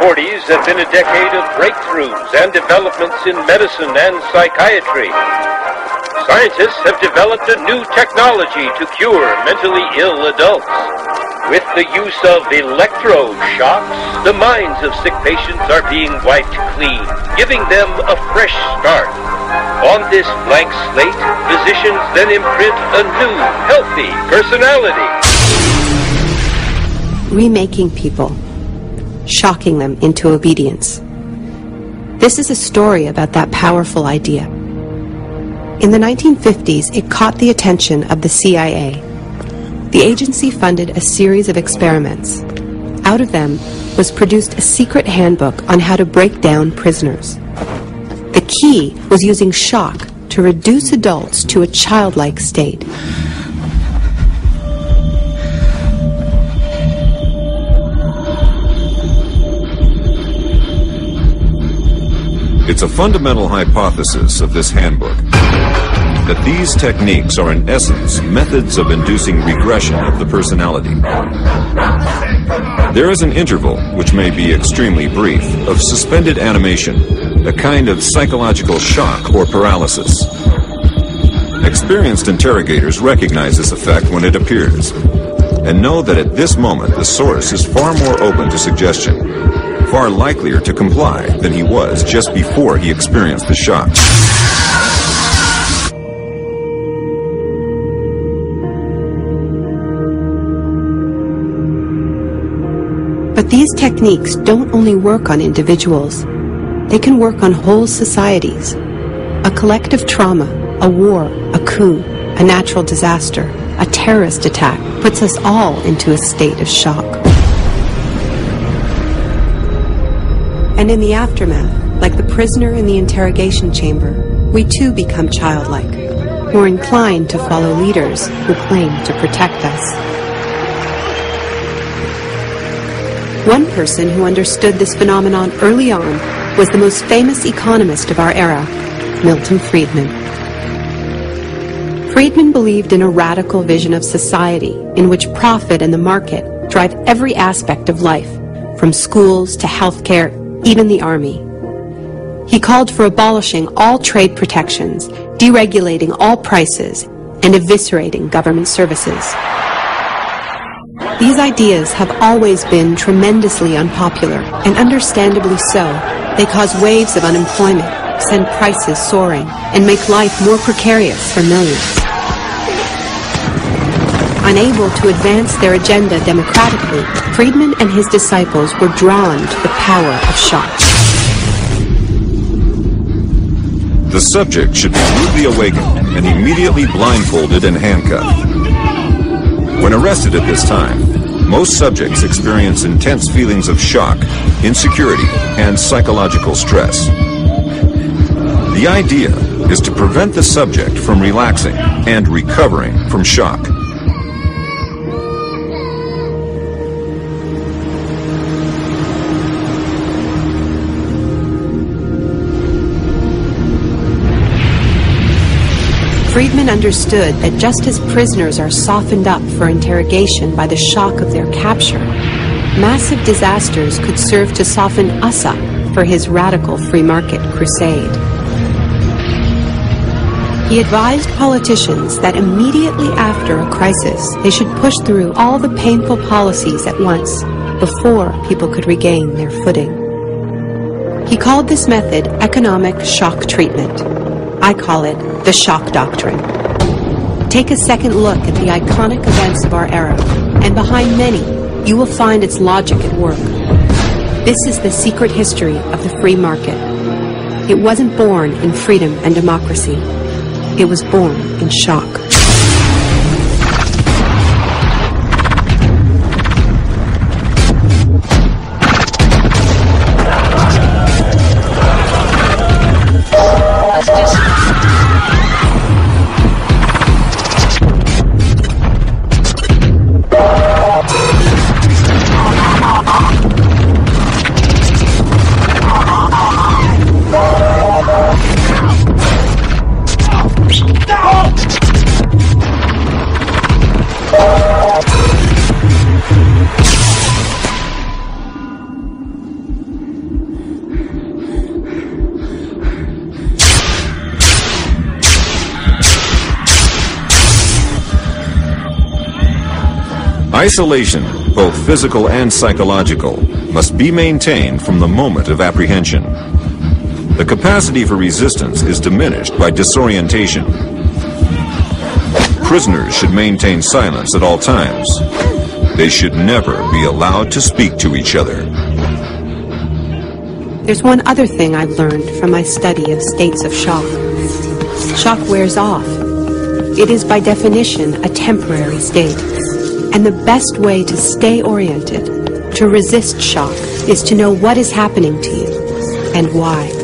1940s have been a decade of breakthroughs and developments in medicine and psychiatry. Scientists have developed a new technology to cure mentally ill adults. With the use of electroshocks, the minds of sick patients are being wiped clean, giving them a fresh start. On this blank slate, physicians then imprint a new, healthy personality. Remaking people, shocking them into obedience. This is a story about that powerful idea. In the 1950s, it caught the attention of the CIA. The agency funded a series of experiments. Out of them was produced a secret handbook on how to break down prisoners. The key was using shock to reduce adults to a childlike state. It's a fundamental hypothesis of this handbook that these techniques are in essence methods of inducing regression of the personality. There is an interval, which may be extremely brief, of suspended animation, a kind of psychological shock or paralysis. Experienced interrogators recognize this effect when it appears, and know that at this moment the source is far more open to suggestion, far likelier to comply than he was just before he experienced the shock. But these techniques don't only work on individuals. They can work on whole societies. A collective trauma, a war, a coup, a natural disaster, a terrorist attack puts us all into a state of shock. And in the aftermath, like the prisoner in the interrogation chamber, we too become childlike, more inclined to follow leaders who claim to protect us. One person who understood this phenomenon early on was the most famous economist of our era, Milton Friedman. Friedman believed in a radical vision of society in which profit and the market drive every aspect of life, from schools to healthcare, even the army. He called for abolishing all trade protections, deregulating all prices, and eviscerating government services. These ideas have always been tremendously unpopular, and understandably so. They cause waves of unemployment, send prices soaring, and make life more precarious for millions. Unable to advance their agenda democratically, Friedman and his disciples were drawn to the power of shock. The subject should be rudely awakened and immediately blindfolded and handcuffed. When arrested at this time, most subjects experience intense feelings of shock, insecurity, and psychological stress. The idea is to prevent the subject from relaxing and recovering from shock. Friedman understood that just as prisoners are softened up for interrogation by the shock of their capture, massive disasters could serve to soften us up for his radical free market crusade. He advised politicians that immediately after a crisis, they should push through all the painful policies at once before people could regain their footing. He called this method economic shock treatment. I call it the shock doctrine. Take a second look at the iconic events of our era, and behind many, you will find its logic at work. This is the secret history of the free market. It wasn't born in freedom and democracy. It was born in shock. Isolation, both physical and psychological, must be maintained from the moment of apprehension. The capacity for resistance is diminished by disorientation. Prisoners should maintain silence at all times. They should never be allowed to speak to each other. There's one other thing I've learned from my study of states of shock. Shock wears off. It is by definition a temporary state. And the best way to stay oriented, to resist shock, is to know what is happening to you and why.